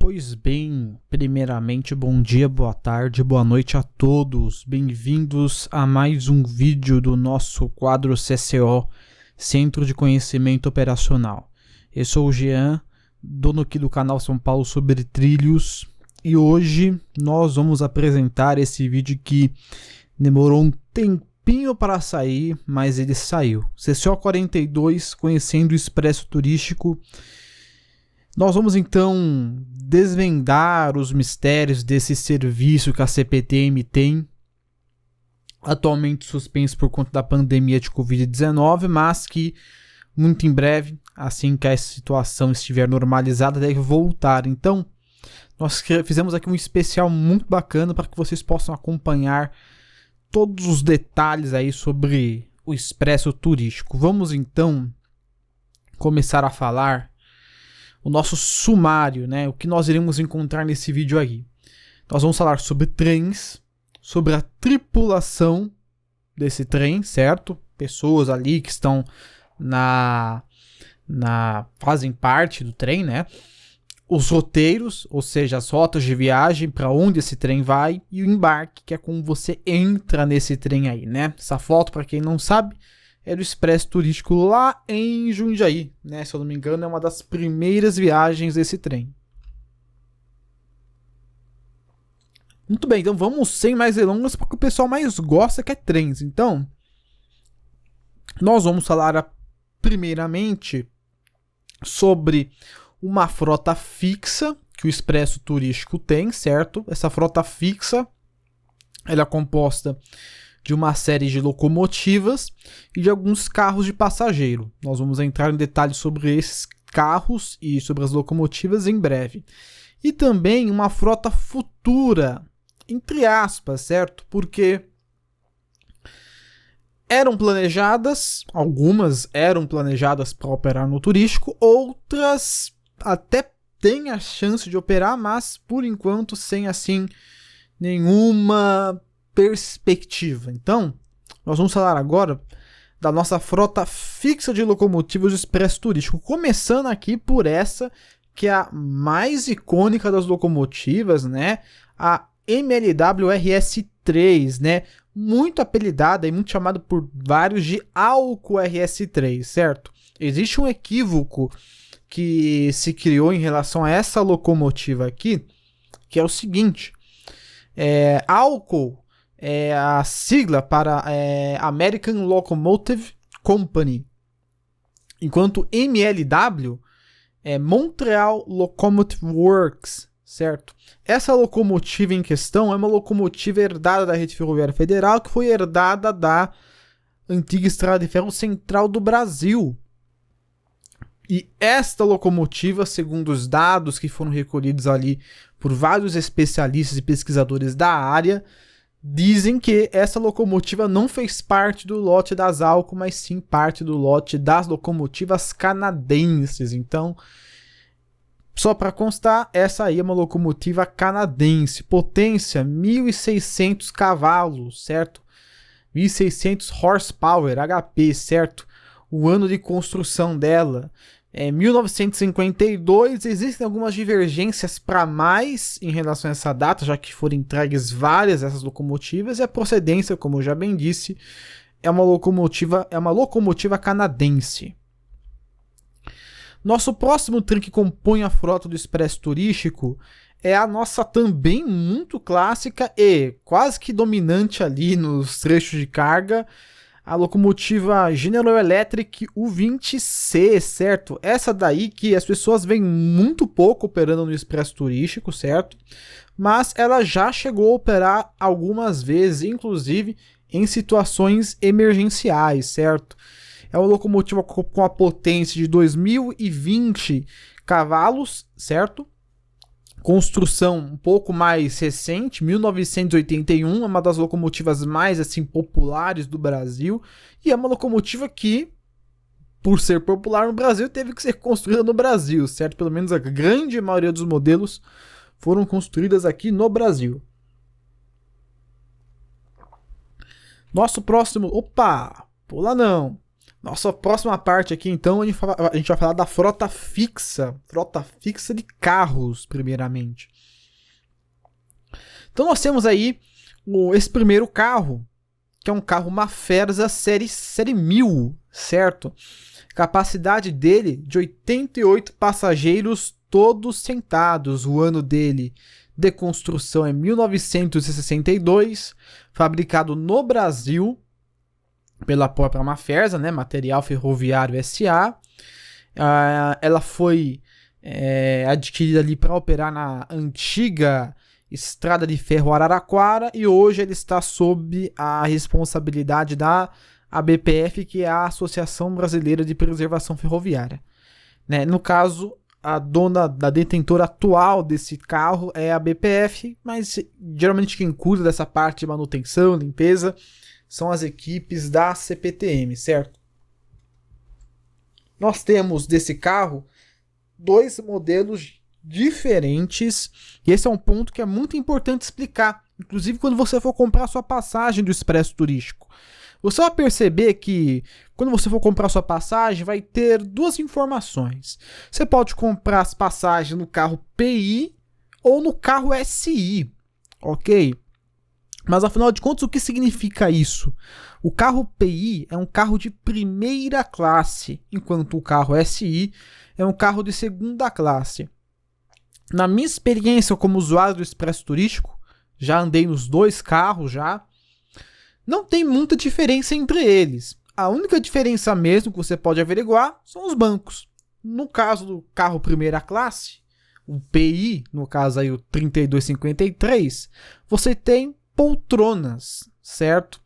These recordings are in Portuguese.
Pois bem, primeiramente, bom dia, boa tarde, boa noite a todos. Bem-vindos a mais um vídeo do nosso quadro CCO, Centro de Conhecimento Operacional. Eu sou o Jean, dono aqui do canal São Paulo sobre Trilhos, e hoje nós vamos apresentar esse vídeo que demorou um tempinho para sair, mas ele saiu. CCO 42, Conhecendo o Expresso Turístico. Nós vamos então desvendar os mistérios desse serviço que a CPTM tem, atualmente suspenso por conta da pandemia de Covid-19, mas que muito em breve, assim que a situação estiver normalizada, deve voltar. Então, nós fizemos aqui um especial muito bacana para que vocês possam acompanhar todos os detalhes aí sobre o Expresso Turístico. Vamos então começar a falar o nosso sumário, né? O que nós iremos encontrar nesse vídeo aí. Nós vamos falar sobre trens, sobre a tripulação desse trem, certo? Pessoas ali que estão fazem parte do trem, né? Os roteiros, ou seja, as rotas de viagem, para onde esse trem vai, e o embarque, que é como você entra nesse trem aí, né? Essa foto, para quem não sabe, é do Expresso Turístico lá em Jundiaí, né? Se eu não me engano, é uma das primeiras viagens desse trem. Muito bem, então vamos sem mais delongas, porque o pessoal mais gosta que é trens. Então, nós vamos falar primeiramente sobre uma frota fixa que o Expresso Turístico tem, certo? Essa frota fixa, ela é composta de uma série de locomotivas e de alguns carros de passageiro. Nós vamos entrar em detalhes sobre esses carros e sobre as locomotivas em breve. E também uma frota futura, entre aspas, certo? Porque algumas eram planejadas para operar no turístico, outras até têm a chance de operar, mas por enquanto sem assim nenhuma perspectiva. Então, nós vamos falar agora da nossa frota fixa de locomotivas do Expresso Turístico, começando aqui por essa que é a mais icônica das locomotivas, né? A MLW RS3, né? Muito apelidada e muito chamada por vários de Alco RS3, certo? Existe um equívoco que se criou em relação a essa locomotiva aqui, que é o seguinte: Alco é a sigla para American Locomotive Company, enquanto MLW é Montreal Locomotive Works, certo? Essa locomotiva em questão é uma locomotiva herdada da Rede Ferroviária Federal, que foi herdada da antiga Estrada de Ferro Central do Brasil. E esta locomotiva, segundo os dados que foram recolhidos ali por vários especialistas e pesquisadores da área, dizem que essa locomotiva não fez parte do lote das Alco, mas sim parte do lote das locomotivas canadenses. Então, só para constar, essa aí é uma locomotiva canadense, potência 1.600 cavalos, certo? 1.600 horsepower, HP, certo? O ano de construção dela é 1952, existem algumas divergências para mais em relação a essa data, já que foram entregues várias dessas locomotivas, e a procedência, como eu já bem disse, é uma locomotiva canadense. Nosso próximo trem que compõe a frota do Expresso Turístico é a nossa também muito clássica e quase que dominante ali nos trechos de carga, a locomotiva General Electric U20C, certo? Essa daí que as pessoas veem muito pouco operando no Expresso Turístico, certo? Mas ela já chegou a operar algumas vezes, inclusive em situações emergenciais, certo? É uma locomotiva com a potência de 2.020 cavalos, certo? Construção um pouco mais recente, 1981, é uma das locomotivas mais assim populares do Brasil, e é uma locomotiva que, por ser popular no Brasil, teve que ser construída no Brasil, certo? Pelo menos a grande maioria dos modelos foram construídas aqui no Brasil. Nosso próximo... Opa! Pula não! Nossa próxima parte aqui, então, a gente vai falar da frota fixa de carros, primeiramente. Então nós temos aí esse primeiro carro, que é um carro Mafferza série 1000, certo? Capacidade dele de 88 passageiros todos sentados. O ano dele de construção é 1962, fabricado no Brasil pela própria Mafferza, né? Material Ferroviário S.A. Ela foi adquirida ali para operar na antiga Estrada de Ferro Araraquara e hoje ele está sob a responsabilidade da ABPF, que é a Associação Brasileira de Preservação Ferroviária. Né? No caso, a dona da detentora atual desse carro é a ABPF, mas geralmente quem cuida dessa parte de manutenção, limpeza, são as equipes da CPTM, certo? Nós temos desse carro 2 modelos diferentes, e esse é um ponto que é muito importante explicar, inclusive quando você for comprar a sua passagem do Expresso Turístico. Você vai perceber que quando você for comprar a sua passagem, vai ter 2 informações. Você pode comprar as passagens no carro PI ou no carro SI, ok? Mas afinal de contas, o que significa isso? O carro PI é um carro de primeira classe, enquanto o carro SI é um carro de segunda classe. Na minha experiência como usuário do Expresso Turístico, já andei nos 2 carros já, não tem muita diferença entre eles. A única diferença mesmo que você pode averiguar são os bancos. No caso do carro primeira classe, o PI, no caso aí o 3253, você tem poltronas, certo?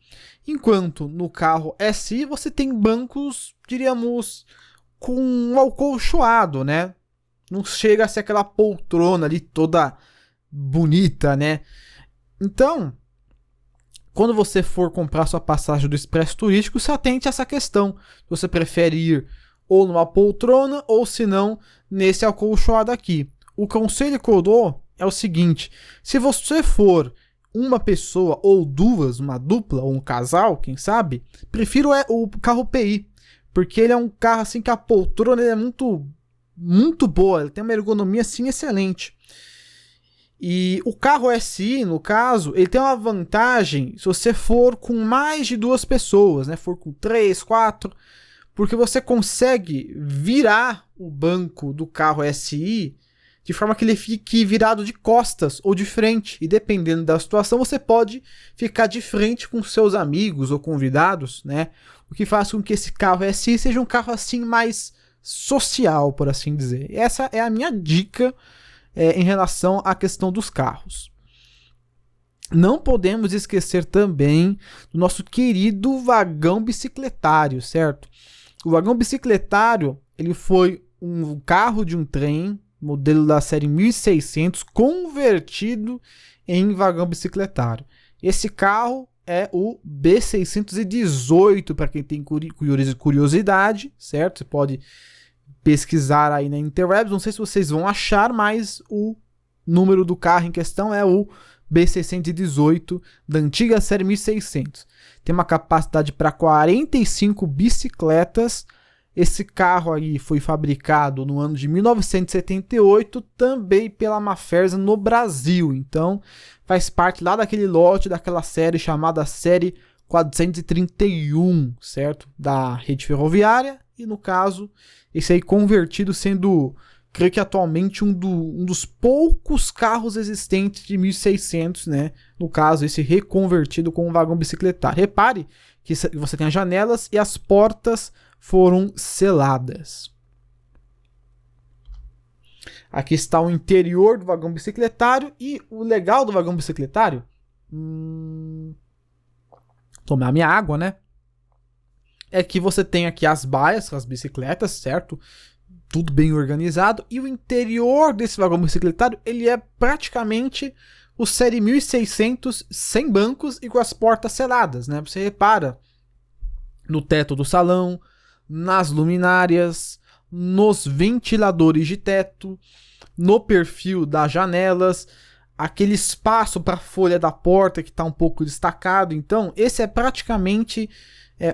Enquanto no carro SI você tem bancos, diríamos, com um acolchoado, né? Não chega a ser aquela poltrona ali toda bonita, né? Então, quando você for comprar sua passagem do Expresso Turístico, se atente a essa questão. Você prefere ir ou numa poltrona ou, se não, nesse acolchoado aqui. O conselho que eu dou é o seguinte: se você for uma pessoa ou 2, uma dupla ou um casal, quem sabe, prefiro o carro PI, porque ele é um carro assim que a poltrona é muito boa, ele tem uma ergonomia assim excelente. E o carro SI, no caso, ele tem uma vantagem se você for com mais de 2 pessoas, né? For com 3, 4, porque você consegue virar o banco do carro SI de forma que ele fique virado de costas ou de frente. E dependendo da situação, você pode ficar de frente com seus amigos ou convidados, né? O que faz com que esse carro SI seja um carro assim mais social, por assim dizer. Essa é a minha dica em relação à questão dos carros. Não podemos esquecer também do nosso querido vagão bicicletário, certo? O vagão bicicletário, ele foi um carro de um trem, modelo da série 1600, convertido em vagão bicicletário. Esse carro é o B618, para quem tem curiosidade, certo? Você pode pesquisar aí na interwebs, não sei se vocês vão achar, mas o número do carro em questão é o B618 da antiga série 1600. Tem uma capacidade para 45 bicicletas. Esse carro aí foi fabricado no ano de 1978, também pela Mafferza no Brasil. Então, faz parte lá daquele lote, daquela série chamada série 431, certo? Da rede ferroviária. E no caso, esse aí convertido sendo, creio que atualmente, um dos poucos carros existentes de 1600, né? No caso, esse reconvertido com um vagão bicicletário. Repare que você tem as janelas e as portas foram seladas. Aqui está o interior do vagão bicicletário. E o legal do vagão bicicletário... tomar minha água, né? É que você tem aqui as baias, as bicicletas, certo? Tudo bem organizado. E o interior desse vagão bicicletário, ele é praticamente o série 1600 sem bancos e com as portas seladas, né? Você repara no teto do salão, nas luminárias, nos ventiladores de teto, no perfil das janelas. aquele espaço para a folha da porta que está um pouco destacado. Então, esse é praticamente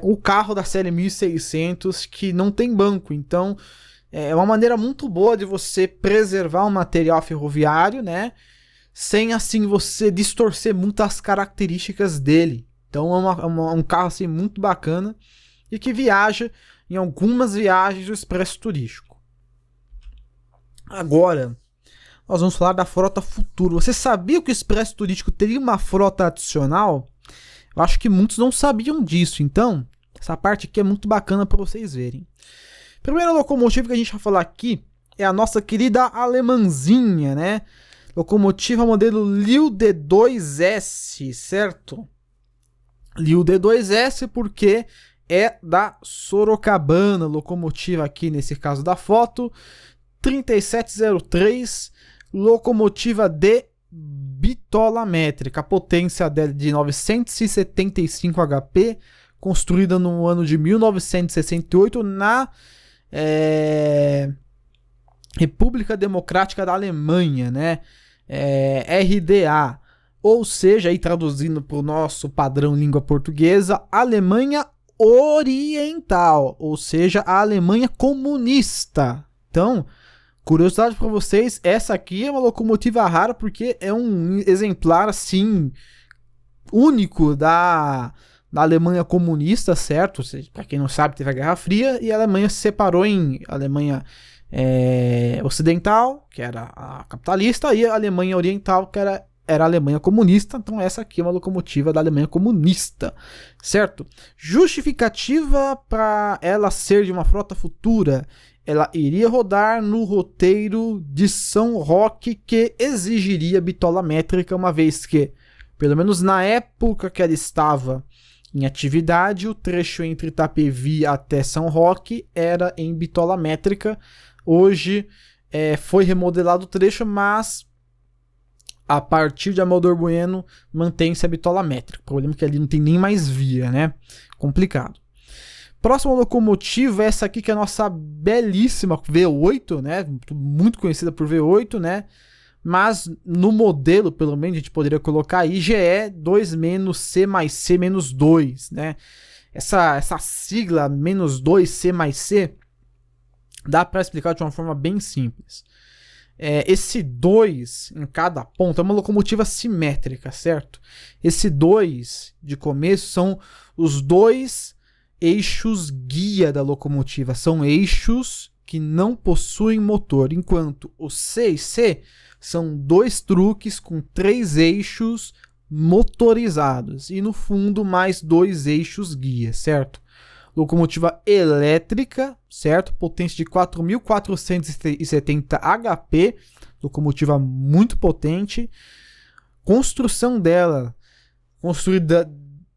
o carro da série 1600 que não tem banco. Então, é uma maneira muito boa de você preservar o material ferroviário, né? Sem assim você distorcer muito as características dele. Então é um carro assim muito bacana e que viaja em algumas viagens do Expresso Turístico. Agora, nós vamos falar da frota futura. Você sabia que o Expresso Turístico teria uma frota adicional? Eu acho que muitos não sabiam disso, então essa parte aqui é muito bacana para vocês verem. A primeira locomotiva que a gente vai falar aqui é a nossa querida alemãzinha, né? Locomotiva modelo Lil D2S, certo? Lil D2S porque é da Sorocabana, locomotiva aqui nesse caso da foto, 3703, locomotiva de bitola métrica, a potência dela de 975 HP, construída no ano de 1968 na República Democrática da Alemanha, né? RDA, ou seja, aí traduzindo para o nosso padrão língua portuguesa, Alemanha Oriental, ou seja, a Alemanha comunista. Então, curiosidade para vocês, essa aqui é uma locomotiva rara porque é um exemplar assim único da Alemanha comunista, certo? Para quem não sabe, teve a Guerra Fria e a Alemanha se separou em Alemanha ocidental, que era a capitalista, e a Alemanha oriental, que era a Alemanha comunista. Então essa aqui é uma locomotiva da Alemanha comunista, certo? Justificativa para ela ser de uma frota futura: ela iria rodar no roteiro de São Roque, que exigiria bitola métrica, uma vez que, pelo menos na época que ela estava em atividade, o trecho entre Itapevi até São Roque era em bitola métrica. Hoje foi remodelado o trecho, mas a partir de Amador Bueno mantém-se a bitola métrica. O problema é que ali não tem nem mais via, né? Complicado. Próxima locomotiva, essa aqui que é a nossa belíssima V8, né? Muito conhecida por V8, né? Mas no modelo, pelo menos, a gente poderia colocar IGE 2-C+C-2, né? Essa sigla -2C+C dá para explicar de uma forma bem simples. Esse 2 em cada ponta é uma locomotiva simétrica, certo? Esse 2 de começo são os dois eixos guia da locomotiva. São eixos que não possuem motor, enquanto o C e C são dois truques com 3 eixos motorizados e no fundo mais 2 eixos guia, certo? Locomotiva elétrica, certo? Potência de 4.470 HP, locomotiva muito potente. Construção dela, construída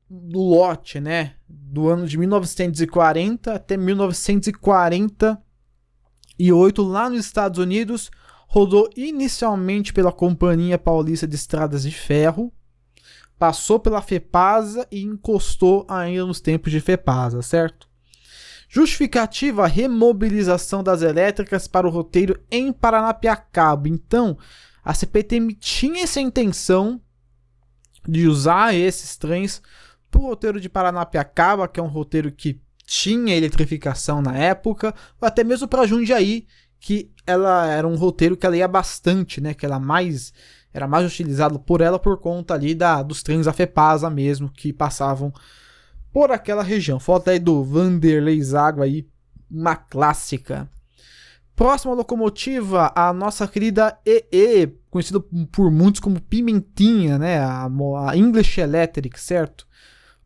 no lote, né? Do ano de 1940 até 1948, lá nos Estados Unidos. Rodou inicialmente pela Companhia Paulista de Estradas de Ferro, passou pela FEPASA e encostou ainda nos tempos de FEPASA, certo? Justificativa: remobilização das elétricas para o roteiro em Paranapiacaba. Então, a CPTM tinha essa intenção de usar esses trens para o roteiro de Paranapiacaba, que é um roteiro que tinha eletrificação na época, ou até mesmo para Jundiaí, que ela era um roteiro que ela ia bastante, né? Que era mais utilizado por ela por conta ali dos trens da FEPASA mesmo, que passavam por aquela região. Foto aí do Vanderlei Zago aí, uma clássica. Próxima locomotiva, a nossa querida EE, conhecida por muitos como Pimentinha, né? A English Electric, certo?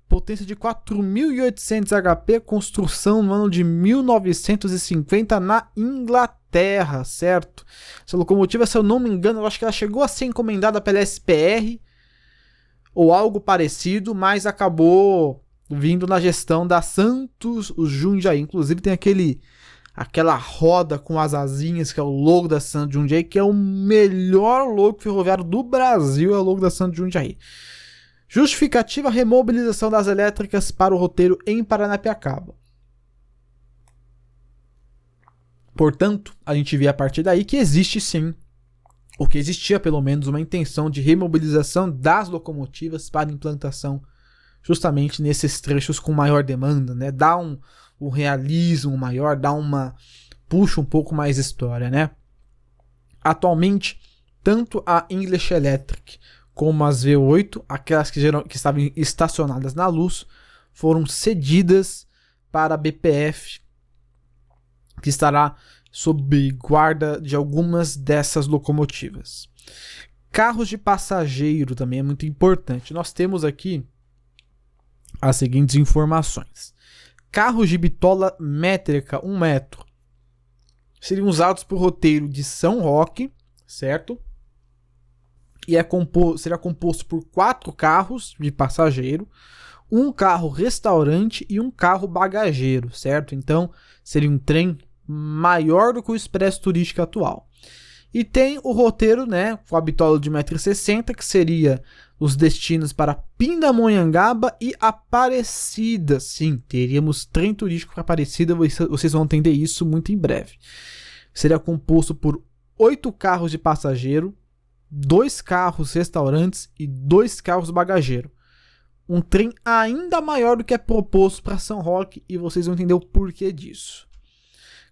Potência de 4.800 HP, construção no ano de 1950 na Inglaterra, certo? Essa locomotiva, se eu não me engano, eu acho que ela chegou a ser encomendada pela SPR ou algo parecido, mas acabou vindo na gestão da Santos Jundiaí. Inclusive tem aquela roda com as asinhas, que é o logo da Santos Jundiaí, que é o melhor logo ferroviário do Brasil, é o logo da Santos Jundiaí. Justificativa: remobilização das elétricas para o roteiro em Paranapiacaba. Portanto, a gente vê a partir daí que existe sim ou que existia pelo menos uma intenção de remobilização das locomotivas para implantação justamente nesses trechos com maior demanda, né? Dá um realismo maior, puxa um pouco mais história, né? Atualmente, tanto a English Electric como as V8, aquelas que estavam estacionadas na luz, foram cedidas para a BPF, que estará sob guarda de algumas dessas locomotivas. Carros de passageiro também é muito importante. Nós temos aqui as seguintes informações. Carros de bitola métrica 1 metro seriam usados por roteiro de São Roque, certo? E será composto por 4 carros de passageiro, um carro restaurante e um carro bagageiro, certo? Então, seria um trem maior do que o expresso turístico atual. E tem o roteiro, né, com a bitola de 1,60 m, que seria os destinos para Pindamonhangaba e Aparecida. Sim, teríamos trem turístico para Aparecida, vocês vão entender isso muito em breve. Seria composto por 8 carros de passageiro, 2 carros restaurantes e 2 carros bagageiro. Um trem ainda maior do que é proposto para São Roque, e vocês vão entender o porquê disso.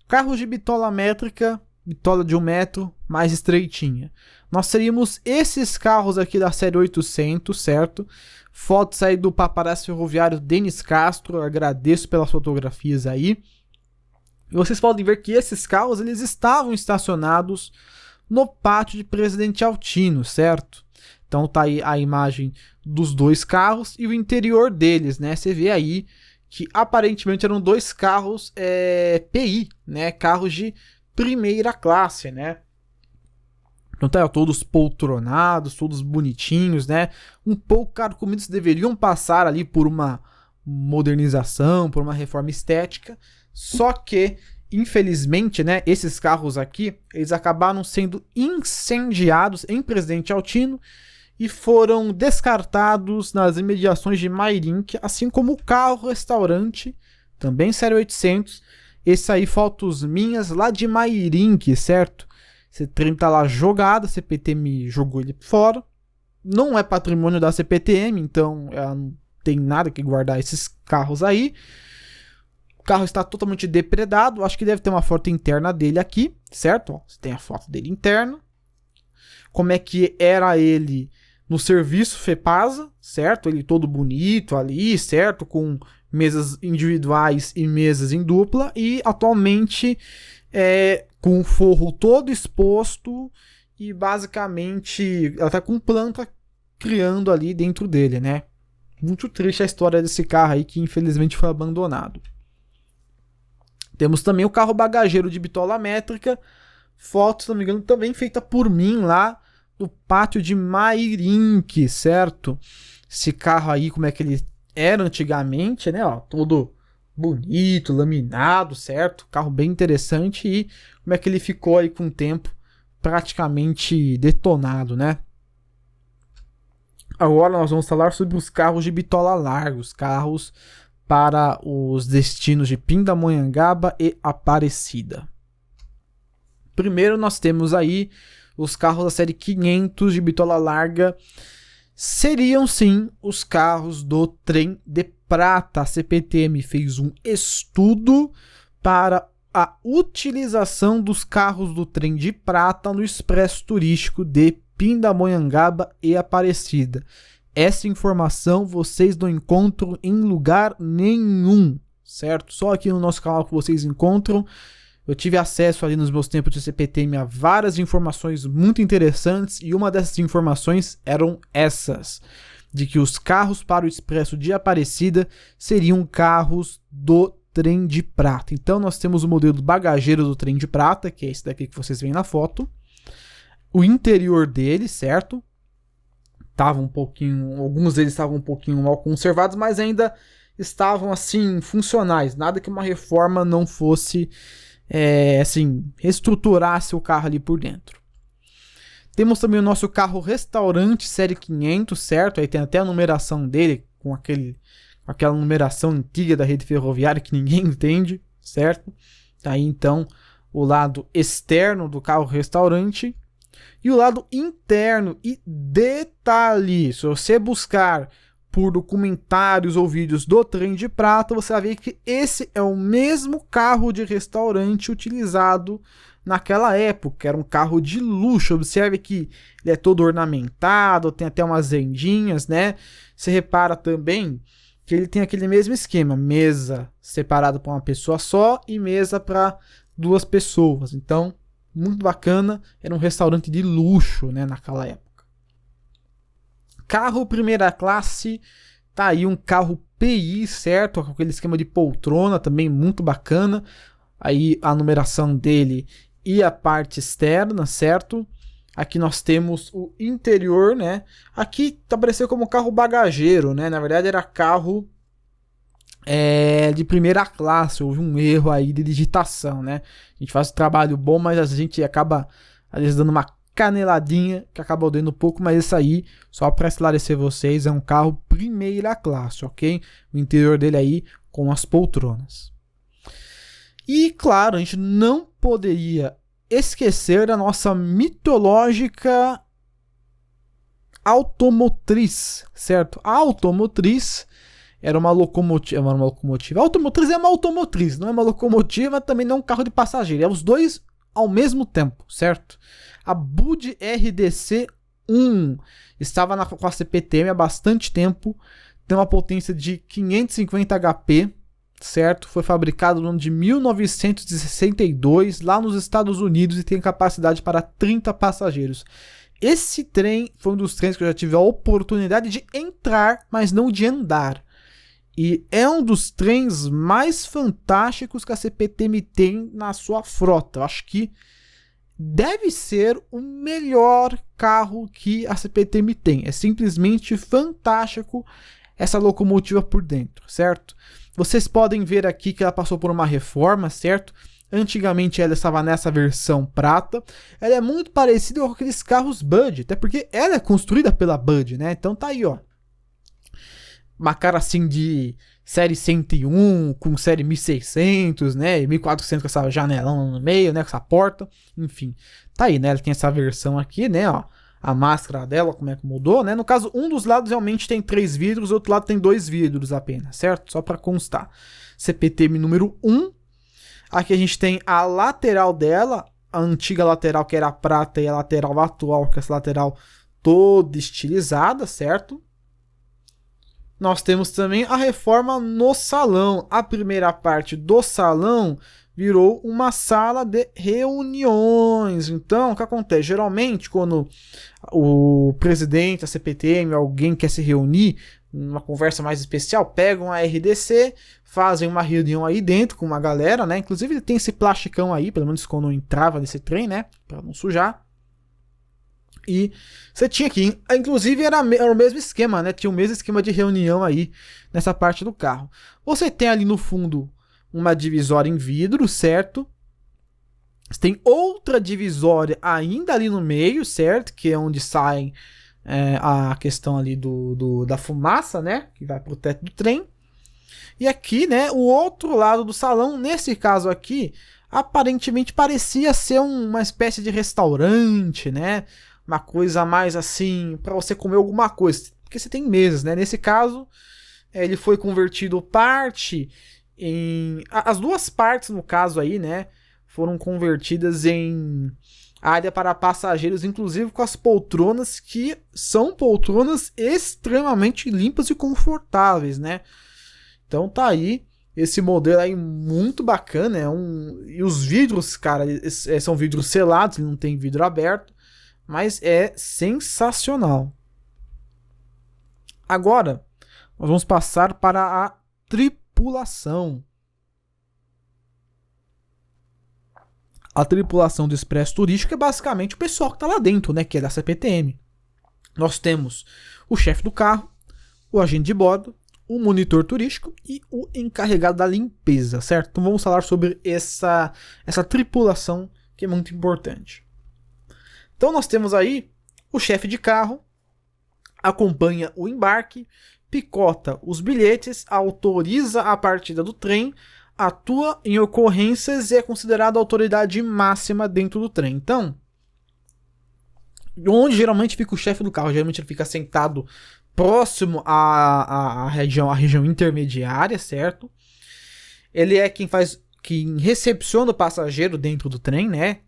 Carros de bitola métrica, bitola de 1 metro, mais estreitinha. Nós teríamos esses carros aqui da série 800, certo? Fotos aí do paparazzi ferroviário Denis Castro, agradeço pelas fotografias aí. E vocês podem ver que esses carros eles estavam estacionados no pátio de Presidente Altino, certo? Então tá aí a imagem dos 2 carros e o interior deles, né? Você vê aí que aparentemente eram 2 carros PI, né? Carros de primeira classe, né? Então tá, todos poltronados, todos bonitinhos, né? Um pouco carcomidos, deveriam passar ali por uma modernização, por uma reforma estética. Só que, infelizmente, né, esses carros aqui, eles acabaram sendo incendiados em Presidente Altino e foram descartados nas imediações de Mairink, assim como o carro-restaurante, também série 800. Esse aí, fotos minhas lá de Mairink, certo? Esse trem tá lá jogado, a CPTM jogou ele fora. Não é patrimônio da CPTM, então ela não tem nada que guardar esses carros aí. O carro está totalmente depredado. Acho que deve ter uma foto interna dele aqui, certo? Ó, você tem a foto dele interna. Como é que era ele no serviço FEPASA, certo? Ele todo bonito ali, certo? Com mesas individuais e mesas em dupla. E atualmente com o forro todo exposto e basicamente ela tá com planta criando ali dentro dele, né? Muito triste a história desse carro aí que infelizmente foi abandonado. Temos também o carro bagageiro de bitola métrica, foto, se não me engano, também feita por mim lá no pátio de Mairink, certo? Esse carro aí, como é que ele era antigamente, né? Ó, todo bonito, laminado, certo? Carro bem interessante. E como é que ele ficou aí com o tempo praticamente detonado, né? Agora nós vamos falar sobre os carros de bitola larga, os carros para os destinos de Pindamonhangaba e Aparecida. Primeiro nós temos aí os carros da série 500 de bitola larga. Seriam sim os carros do trem de prata. A CPTM fez um estudo para a utilização dos carros do trem de prata no expresso turístico de Pindamonhangaba e Aparecida. Essa informação vocês não encontram em lugar nenhum, certo? Só aqui no nosso canal que vocês encontram. Eu tive acesso ali nos meus tempos de CPTM a várias informações muito interessantes e uma dessas informações eram essas, de que os carros para o expresso de Aparecida seriam carros do trem de prata. Então nós temos o modelo bagageiro do trem de prata, que é esse daqui que vocês veem na foto. O interior dele, certo? Alguns deles estavam um pouquinho mal conservados, mas ainda estavam assim funcionais. Nada que uma reforma não fosse reestruturasse o carro ali por dentro. Temos também o nosso carro restaurante série 500, certo? Aí tem até a numeração dele com aquela numeração antiga da rede ferroviária que ninguém entende, certo? Aí então o lado externo do carro restaurante. e o lado interno. E detalhe, se você buscar por documentários ou vídeos do Trem de Prata, você vai ver que esse é o mesmo carro de restaurante utilizado naquela época. Era um carro de luxo. Observe que ele é todo ornamentado, tem até umas rendinhas, né? Você repara também que ele tem aquele mesmo esquema, mesa separada para uma pessoa só e mesa para 2 pessoas. Então, muito bacana, era um restaurante de luxo, né, naquela época. Carro primeira classe, tá aí um carro PI, certo? Com aquele esquema de poltrona, também muito bacana. Aí a numeração dele e a parte externa, certo? Aqui nós temos o interior, né? Aqui apareceu como carro bagageiro, né? Na verdade era carro de primeira classe. Houve um erro aí de digitação, né? A gente faz um trabalho bom, mas a gente acaba às vezes dando uma caneladinha que acaba doendo um pouco, mas isso aí, só para esclarecer vocês, é um carro primeira classe, ok? O interior dele aí com as poltronas. E claro, a gente não poderia esquecer da nossa mitológica automotriz, certo? A automotriz era uma locomotiva. A automotriz é uma automotriz, não é uma locomotiva, também não é um carro de passageiro. É os dois ao mesmo tempo, certo? A Bud RDC 1 estava com a CPTM há bastante tempo, tem uma potência de 550 HP, certo? Foi fabricado no ano de 1962 lá nos Estados Unidos e tem capacidade para 30 passageiros. Esse trem foi um dos trens que eu já tive a oportunidade de entrar, mas não de andar. E é um dos trens mais fantásticos que a CPTM tem na sua frota. Eu acho que deve ser o melhor carro que a CPTM tem. É simplesmente fantástico essa locomotiva por dentro, certo? Vocês podem ver aqui que ela passou por uma reforma, certo? Antigamente ela estava nessa versão prata. Ela é muito parecida com aqueles carros Bud, até porque ela é construída pela Bud, né? Então tá aí, ó. Uma cara assim de série 101 com série 1600, né? 1400 com essa janelão no meio, né? Com essa porta, enfim. Tá aí, né? Ela tem essa versão aqui, né? Ó, a máscara dela, como é que mudou, né? No caso, um dos lados realmente tem 3 vidros, o outro lado tem 2 vidros apenas, certo? Só para constar. CPTM número 1. Aqui a gente tem a lateral dela, a antiga lateral que era a prata e a lateral atual, que é essa lateral toda estilizada, certo? Nós temos também a reforma no salão. A primeira parte do salão virou uma sala de reuniões. Então, o que acontece? Geralmente, quando o presidente, a CPTM, alguém quer se reunir, numa conversa mais especial, pegam a RDC, fazem uma reunião aí dentro com uma galera, né? Inclusive, ele tem esse plasticão aí, pelo menos quando entrava nesse trem, né? Para não sujar. E você tinha aqui, inclusive era o mesmo esquema, né? Tinha o mesmo esquema de reunião aí nessa parte do carro. Você tem ali no fundo uma divisória em vidro, certo? Você tem outra divisória ainda ali no meio, certo? Que é onde sai a questão ali da fumaça, né? Que vai pro teto do trem. E aqui, né? O outro lado do salão, nesse caso aqui, aparentemente parecia ser uma espécie de restaurante, né? Uma coisa mais assim, para você comer alguma coisa, porque você tem mesas, né? Nesse caso, ele foi convertido parte em... As duas partes, no caso aí, né? Foram convertidas em área para passageiros, inclusive com as poltronas, que são poltronas extremamente limpas e confortáveis, né? Então tá aí, esse modelo aí muito bacana, e os vidros, cara, são vidros selados, não tem vidro aberto. Mas é sensacional. Agora, nós vamos passar para a tripulação. A tripulação do Expresso Turístico é basicamente o pessoal que está lá dentro, né? Que é da CPTM. Nós temos o chefe do carro, o agente de bordo, o monitor turístico e o encarregado da limpeza, certo? Então vamos falar sobre essa tripulação que é muito importante. Então nós temos aí o chefe de carro, acompanha o embarque, picota os bilhetes, autoriza a partida do trem, atua em ocorrências e é considerado a autoridade máxima dentro do trem. Então, onde geralmente fica o chefe do carro. Geralmente ele fica sentado próximo à região intermediária, certo? Ele é quem recepciona o passageiro dentro do trem, né?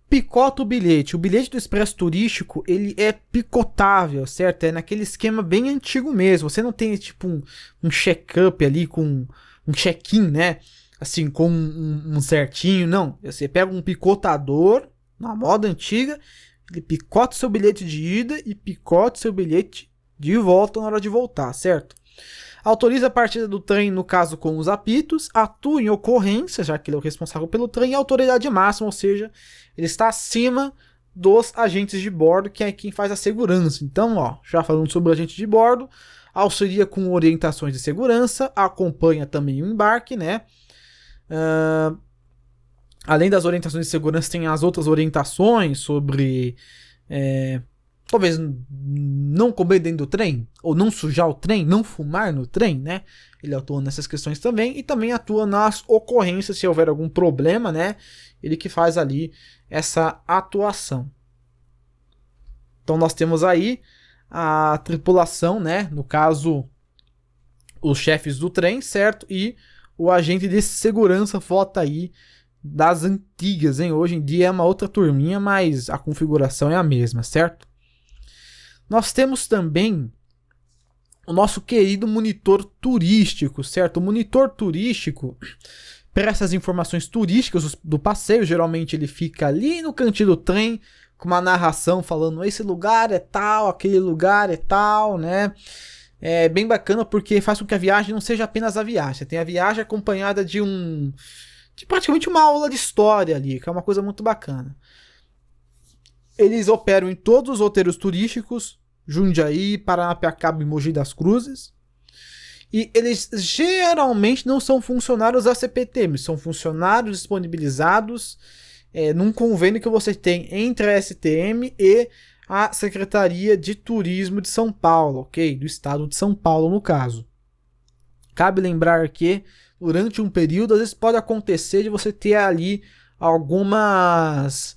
Picota o bilhete. O bilhete do expresso turístico, ele é picotável, certo? É naquele esquema bem antigo mesmo. Você não tem tipo um check-up ali com um check-in, né? Assim, com um certinho. Não. Você pega um picotador, na moda antiga, ele picota o seu bilhete de ida e picota o seu bilhete de volta na hora de voltar, certo? Autoriza a partida do trem, no caso com os apitos, atua em ocorrência, já que ele é o responsável pelo trem, e autoridade máxima, ou seja, ele está acima dos agentes de bordo, que é quem faz a segurança. Então, ó, já falando sobre o agente de bordo, auxilia com orientações de segurança, acompanha também o embarque, né? Além das orientações de segurança, tem as outras orientações sobre... talvez não comer dentro do trem, ou não sujar o trem, não fumar no trem, né? Ele atua nessas questões também, e também atua nas ocorrências, se houver algum problema, né? Ele que faz ali essa atuação. Então nós temos aí a tripulação, né? No caso, os chefes do trem, certo? E o agente de segurança, foto aí das antigas, hein? Hoje em dia é uma outra turminha, mas a configuração é a mesma, certo? Nós temos também o nosso querido monitor turístico, certo? O monitor turístico presta as informações turísticas do passeio. Geralmente ele fica ali no cantinho do trem com uma narração falando esse lugar é tal, aquele lugar é tal, né? É bem bacana porque faz com que a viagem não seja apenas a viagem. Você tem a viagem acompanhada de praticamente uma aula de história ali, que é uma coisa muito bacana. Eles operam em todos os roteiros turísticos, Jundiaí, Paranapiacaba e Mogi das Cruzes. E eles geralmente não são funcionários da CPTM, são funcionários disponibilizados num convênio que você tem entre a STM e a Secretaria de Turismo de São Paulo, ok? Do estado de São Paulo, no caso. Cabe lembrar que durante um período, às vezes pode acontecer de você ter ali alguns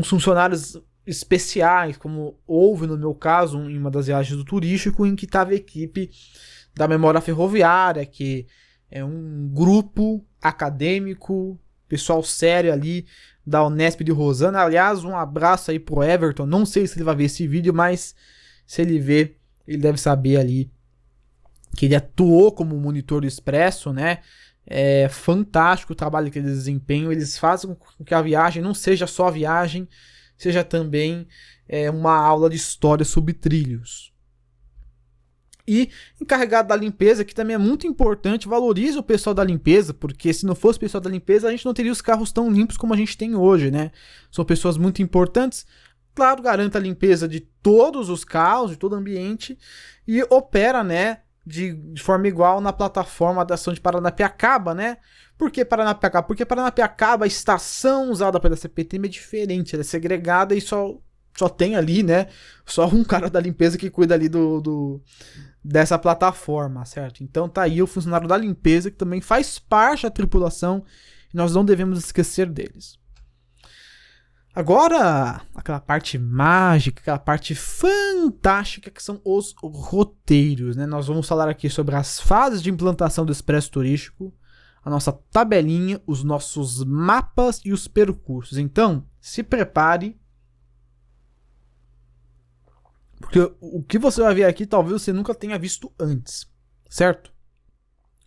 funcionários especiais, como houve no meu caso em uma das viagens do turístico, em que estava a equipe da Memória Ferroviária, que é um grupo acadêmico, pessoal sério ali da Unesp de Rosana. Aliás, um abraço aí pro Everton, não sei se ele vai ver esse vídeo, mas se ele ver, ele deve saber ali que ele atuou como monitor do Expresso, né? É fantástico o trabalho que eles desempenham. Eles fazem com que a viagem não seja só a viagem, seja também uma aula de história sobre trilhos. E encarregado da limpeza, que também é muito importante, valoriza o pessoal da limpeza, porque se não fosse o pessoal da limpeza, a gente não teria os carros tão limpos como a gente tem hoje, né? São pessoas muito importantes. Claro, garanta a limpeza de todos os carros, de todo o ambiente, e opera, né, de forma igual na plataforma da ação de Paranapiacaba, né? Por que Paranapiacaba? Porque Paranapiacaba, a estação usada pela CPTM é diferente, ela é segregada e só tem ali, né? Só um cara da limpeza que cuida ali dessa plataforma, certo? Então tá aí o funcionário da limpeza que também faz parte da tripulação e nós não devemos esquecer deles. Agora, aquela parte mágica, aquela parte fantástica que são os roteiros, né? Nós vamos falar aqui sobre as fases de implantação do Expresso Turístico, a nossa tabelinha, os nossos mapas e os percursos. Então, se prepare, porque o que você vai ver aqui talvez você nunca tenha visto antes, certo?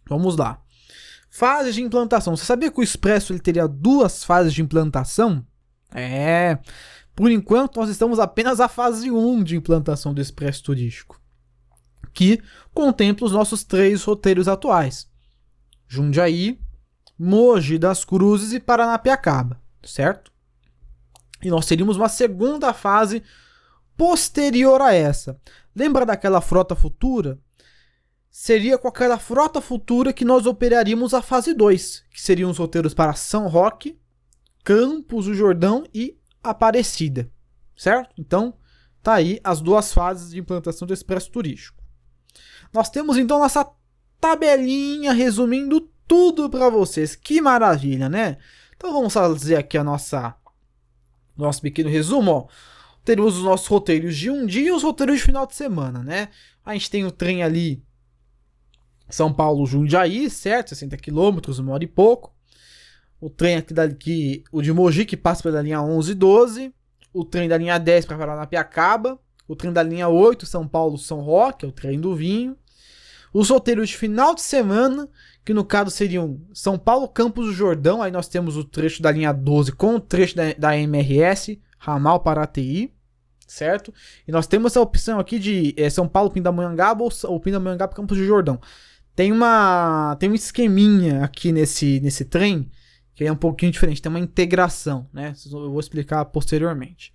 Vamos lá. Fases de implantação. Você sabia que o Expresso ele teria 2 fases de implantação? Por enquanto nós estamos apenas na fase 1 de implantação do Expresso Turístico, que contempla os nossos 3 roteiros atuais: Jundiaí, Mogi das Cruzes e Paranapiacaba, certo? E nós teríamos uma segunda fase posterior a essa. Lembra daquela frota futura? Seria com aquela frota futura que nós operaríamos a fase 2, que seriam os roteiros para São Roque, Campos do Jordão e Aparecida, certo? Então, tá aí as 2 fases de implantação do Expresso Turístico. Nós temos então nossa tabelinha resumindo tudo para vocês. Que maravilha, né? Então vamos fazer aqui a nossa nosso pequeno resumo, ó, teremos os nossos roteiros de um dia e os roteiros de final de semana, né? A gente tem o trem ali São Paulo-Jundiaí, certo? 60 km, 1 hora e pouco. O trem aqui o de Mogi, que passa pela linha 11 e 12. O trem da linha 10 para Paranapiacaba. O trem da linha 8, São Paulo-São Roque, é o trem do vinho. Os roteiros de final de semana, que no caso seriam São Paulo-Campos do Jordão. Aí nós temos o trecho da linha 12 com o trecho da MRS, ramal Paraty, certo? E nós temos essa opção aqui de São Paulo-Pindamonhangaba ou Pindamonhangaba-Campos do Jordão. Tem um esqueminha aqui nesse trem, que é um pouquinho diferente, tem uma integração, né? Eu vou explicar posteriormente.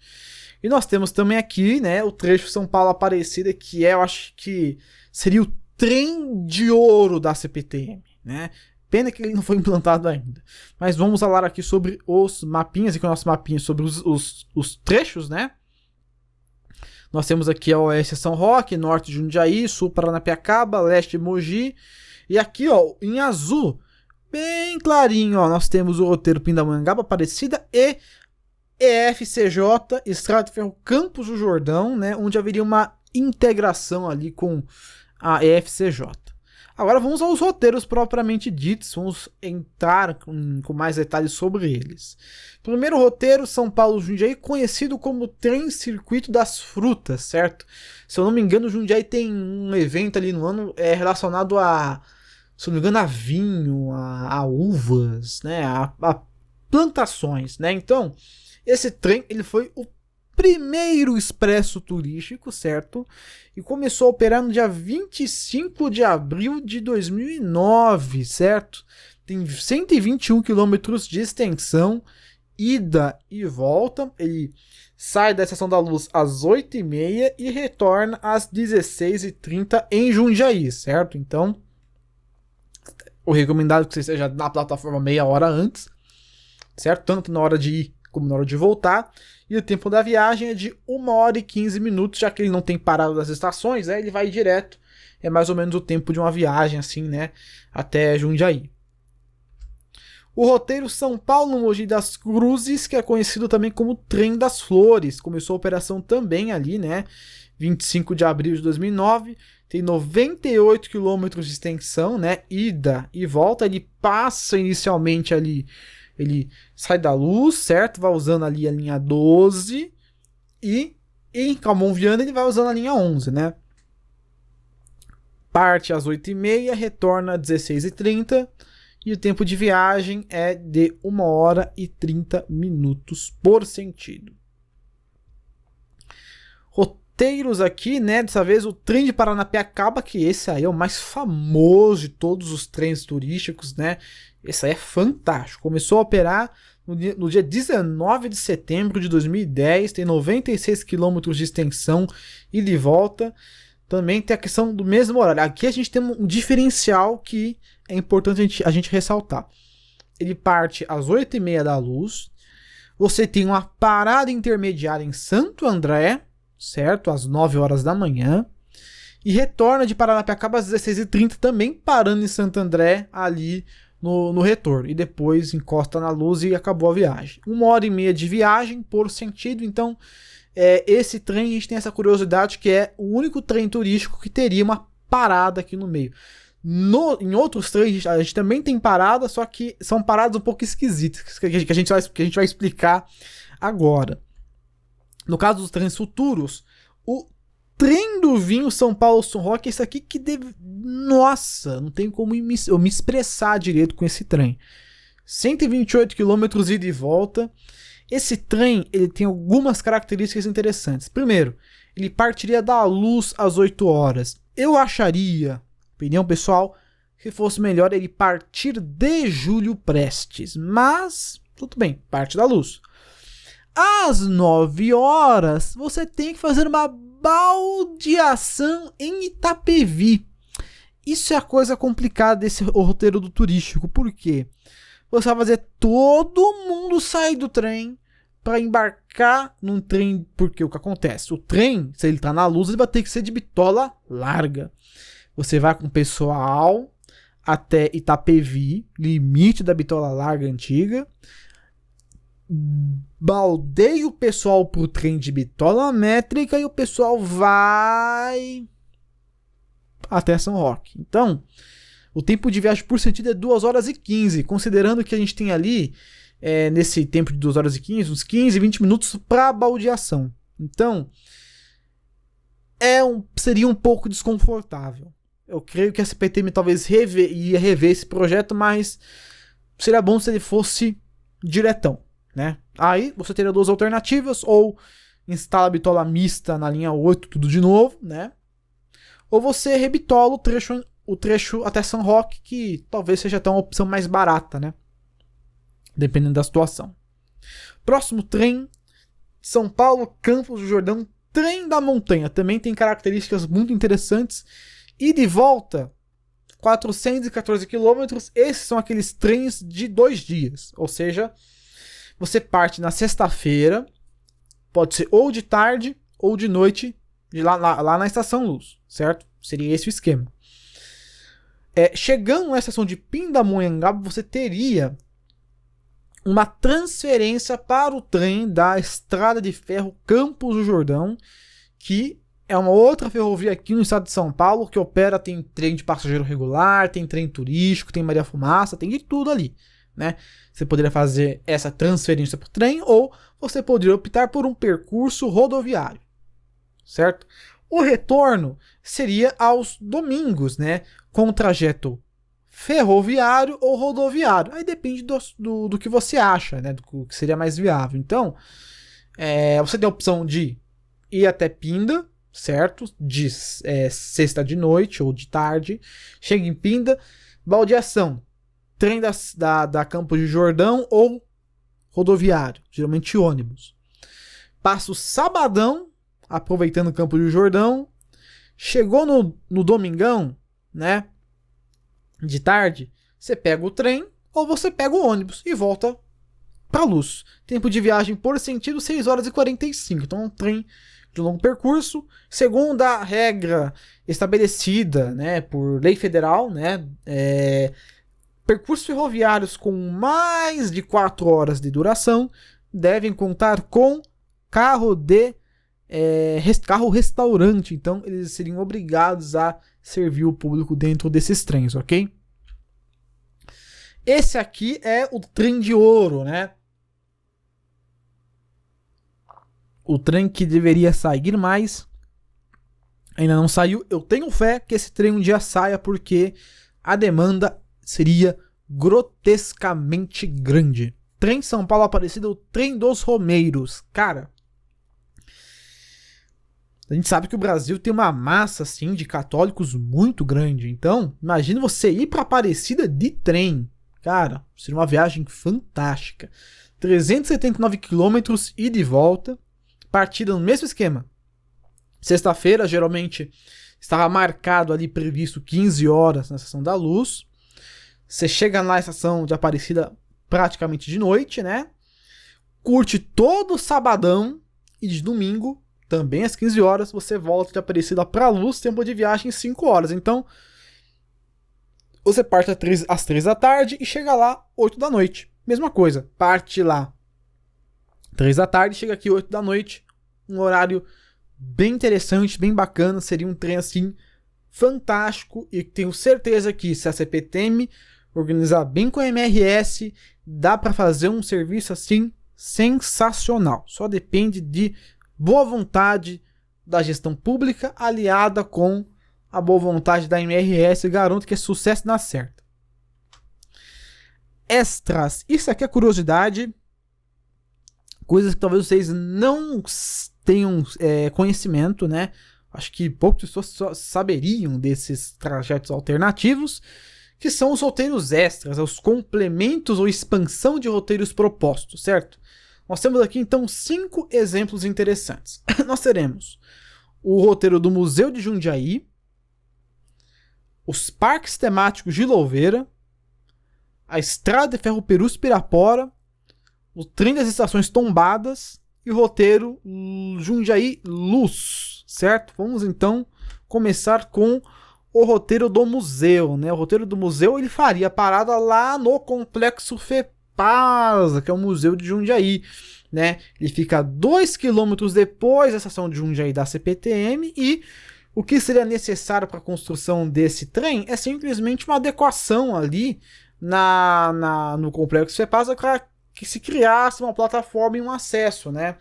E nós temos também aqui, né, o trecho São Paulo-Aparecida, que eu acho que seria o trem de ouro da CPTM, né? Pena que ele não foi implantado ainda. Mas vamos falar aqui sobre os mapinhas, aqui o nosso mapinha sobre os trechos, né? Nós temos aqui a oeste São Roque, norte Jundiaí, sul Paranapiacaba, leste Mogi. E aqui, ó, em azul, bem clarinho, ó, nós temos o roteiro Pindamonhangaba, Aparecida e EFCJ, Estrada de Ferro Campos do Jordão, né? Onde haveria uma integração ali com a EFCJ. Agora vamos aos roteiros propriamente ditos, vamos entrar com mais detalhes sobre eles. Primeiro roteiro, São Paulo-Jundiaí, conhecido como Trem Circuito das Frutas, certo? Se eu não me engano, o Jundiaí tem um evento ali no ano relacionado a, se eu não me engano, a vinho, a uvas, né? A plantações, né? Então, esse trem ele foi o primeiro expresso turístico, certo? E começou a operar no dia 25 de abril de 2009, certo? Tem 121 quilômetros de extensão, ida e volta. Ele sai da Estação da Luz às 8h30 e retorna às 16h30 em Jundiaí, certo? Então, o recomendado é que você esteja na plataforma meia hora antes, certo? Tanto na hora de ir como na hora de voltar. E o tempo da viagem é de 1 hora e 15 minutos, já que ele não tem parada das estações, né? Ele vai direto. É mais ou menos o tempo de uma viagem, assim, né? Até Jundiaí. O roteiro São Paulo-Mogi das Cruzes, que é conhecido também como Trem das Flores. Começou a operação também ali, né? 25 de abril de 2009. Tem 98 quilômetros de extensão, né? Ida e volta. Ele passa inicialmente ali... Ele sai da Luz, certo? Vai usando ali a linha 12 e em Calmon Viana ele vai usando a linha 11, né? Parte às 8h30, retorna às 16h30 e o tempo de viagem é de 1 hora e 30 minutos por sentido. Roteiros aqui, né? Dessa vez o trem de Paranapiacaba, que esse aí é o mais famoso de todos os trens turísticos, né? Esse aí é fantástico. Começou a operar no dia 19 de setembro de 2010. Tem 96 km de extensão e de volta. Também tem a questão do mesmo horário. Aqui a gente tem um diferencial que é importante a gente ressaltar. Ele parte às 8h30 da Luz. Você tem uma parada intermediária em Santo André, certo? Às 9 horas da manhã. E retorna de Paranapiacaba às 16h30, também parando em Santo André ali no retorno, e depois encosta na Luz e acabou a viagem. 1h30 de viagem por sentido. Então esse trem, a gente tem essa curiosidade que é o único trem turístico que teria uma parada aqui no meio. Em outros trens a gente também tem parada, só que são paradas um pouco esquisitas, que a gente vai explicar agora. No caso dos trens futuros, o Trem do Vinho São Paulo-São Roque, esse aqui que deve... Nossa, não tem como eu me expressar direito com esse trem. 128 km ida e volta. Esse trem ele tem algumas características interessantes. Primeiro, ele partiria da Luz às 8 horas. Eu acharia, opinião pessoal, que fosse melhor ele partir de Júlio Prestes. Mas, tudo bem, parte da Luz. Às 9 horas, você tem que fazer uma baldeação em Itapevi. Isso é a coisa complicada desse roteiro do turístico. Por quê? Você vai fazer todo mundo sair do trem para embarcar num trem. Porque o que acontece? O trem, se ele tá na Luz, ele vai ter que ser de bitola larga. Você vai com o pessoal até Itapevi, limite da bitola larga antiga. baldeia o pessoal pro trem de bitola métrica e o pessoal vai até São Roque. Então, o tempo de viagem por sentido é 2 horas e 15, considerando que a gente tem ali, nesse tempo de 2 horas e 15, uns 15, 20 minutos para baldeação. Então, seria um pouco desconfortável. Eu creio que a CPTM talvez ia rever esse projeto, mas seria bom se ele fosse diretão, né? Aí você teria 2 alternativas, ou instala a bitola mista na linha 8, tudo de novo, né? Ou você rebitola o trecho até São Roque, que talvez seja até uma opção mais barata, né? Dependendo da situação. Próximo trem, São Paulo, Campos do Jordão, trem da montanha. Também tem características muito interessantes. E de volta, 414 quilômetros. Esses são aqueles trens de 2 dias. Ou seja, você parte na sexta-feira, pode ser ou de tarde ou de noite, lá na Estação Luz, certo? Seria esse o esquema. Chegando na estação de Pindamonhangaba, você teria uma transferência para o trem da Estrada de Ferro Campos do Jordão, que é uma outra ferrovia aqui no estado de São Paulo, que opera, tem trem de passageiro regular, tem trem turístico, tem Maria Fumaça, tem de tudo ali, né? Você poderia fazer essa transferência para o trem, ou você poderia optar por um percurso rodoviário, certo? O retorno seria aos domingos, né? Com trajeto ferroviário ou rodoviário. Aí depende do que você acha, né? Do que seria mais viável. Então, você tem a opção de ir até Pinda, certo? De sexta de noite ou de tarde. Chega em Pinda, baldeação. Trem da Campos de Jordão ou rodoviário, geralmente ônibus. Passa o sabadão, aproveitando o Campos de Jordão. Chegou no domingão, né? De tarde, você pega o trem ou você pega o ônibus e volta para Luz. Tempo de viagem por sentido 6 horas e 45. Então, um trem de longo percurso, segundo a regra estabelecida, né, por lei federal, né, percursos ferroviários com mais de 4 horas de duração devem contar com carro restaurante. Então, eles seriam obrigados a servir o público dentro desses trens, ok? Esse aqui é o trem de ouro, né? O trem que deveria sair, mas ainda não saiu. Eu tenho fé que esse trem um dia saia, porque a demanda seria grotescamente grande. Trem São Paulo Aparecida, o trem dos Romeiros. Cara, a gente sabe que o Brasil tem uma massa assim, de católicos muito grande. Então, imagina você ir para Aparecida de trem. Cara, seria uma viagem fantástica. 379 quilômetros e de volta. Partida no mesmo esquema. Sexta-feira, geralmente, estava marcado ali, previsto 15 horas na Estação da Luz. Você chega na estação de Aparecida praticamente de noite, né? Curte todo o sabadão e de domingo, também às 15 horas, você volta de Aparecida para Luz, tempo de viagem 5 horas. Então, você parte às 3 da tarde e chega lá 8 da noite. Mesma coisa, parte lá 3 da tarde, chega aqui 8 da noite. Um horário bem interessante, bem bacana. Seria um trem assim fantástico. E tenho certeza que se a CPTM organizar bem com a MRS, dá para fazer um serviço assim sensacional. Só depende de boa vontade da gestão pública aliada com a boa vontade da MRS. Garanto que é sucesso na certa. Extras. Isso aqui é curiosidade. Coisas que talvez vocês não tenham conhecimento, né? Acho que poucas pessoas saberiam desses trajetos alternativos, que são os roteiros extras, os complementos ou expansão de roteiros propostos, certo? Nós temos aqui, então, 5 exemplos interessantes. Nós teremos o roteiro do Museu de Jundiaí, os parques temáticos de Louveira, a Estrada de Ferro Perus-Pirapora, o trem das estações tombadas e o roteiro Jundiaí Luz, certo? Vamos, então, começar com o roteiro do museu, né? O roteiro do museu, ele faria parada lá no Complexo Espasa, que é o Museu de Jundiaí, né? Ele fica 2 quilômetros depois da estação de Jundiaí da CPTM e o que seria necessário para a construção desse trem é simplesmente uma adequação ali no complexo Cepasa para que se criasse uma plataforma e um acesso, né?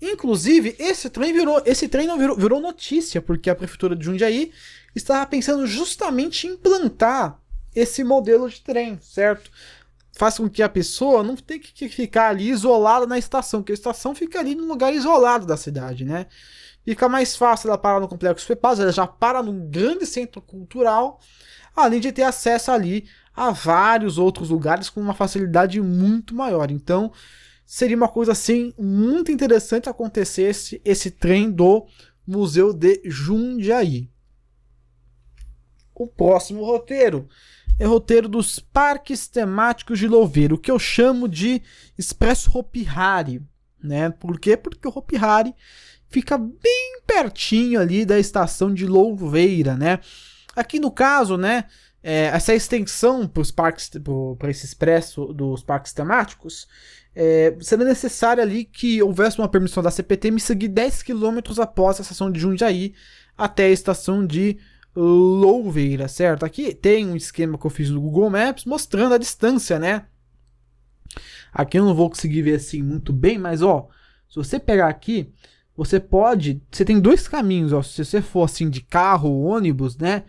Inclusive, esse trem não virou notícia, porque a Prefeitura de Jundiaí estava pensando justamente em implantar esse modelo de trem, certo? Faz com que a pessoa não tenha que ficar ali isolada na estação, porque a estação fica ali num lugar isolado da cidade, né? Fica mais fácil ela parar no Complexo Cepasa, ela já para num grande centro cultural, além de ter acesso ali a vários outros lugares com uma facilidade muito maior. Então, seria uma coisa assim muito interessante acontecesse esse trem do Museu de Jundiaí. O próximo roteiro é o roteiro dos parques temáticos de Louveira, o que eu chamo de Expresso Hopi Hari, né? Por quê? Porque o Hopi Hari fica bem pertinho ali da estação de Louveira, né? Aqui no caso, né, essa extensão para os parques, para esse expresso dos parques temáticos, seria necessário ali que houvesse uma permissão da CPTM seguir 10 km após a estação de Jundiaí até a estação de Louveira, certo? Aqui tem um esquema que eu fiz no Google Maps mostrando a distância, né? Aqui eu não vou conseguir ver assim muito bem, mas ó, se você pegar aqui, você tem dois caminhos, ó. Se você for assim de carro ou ônibus, né?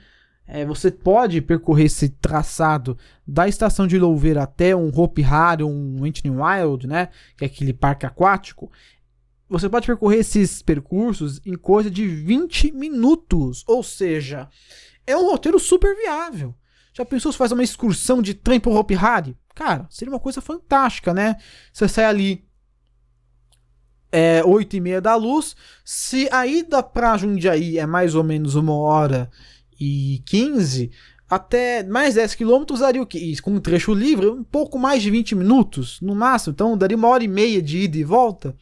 Você pode percorrer esse traçado da estação de Louveira até um Hopi Hari, um Wentworth Wild, né? Que é aquele parque aquático. Você pode percorrer esses percursos em coisa de 20 minutos. Ou seja, é um roteiro super viável. Já pensou se faz uma excursão de trem pro Hopi Hari? Cara, seria uma coisa fantástica, né? Você sai ali 8h30 da luz. Se a ida pra Jundiaí é mais ou menos 1h15, até mais 10 km daria o quê? Com um trecho livre, um pouco mais de 20 minutos no máximo. Então daria 1h30 de ida e volta.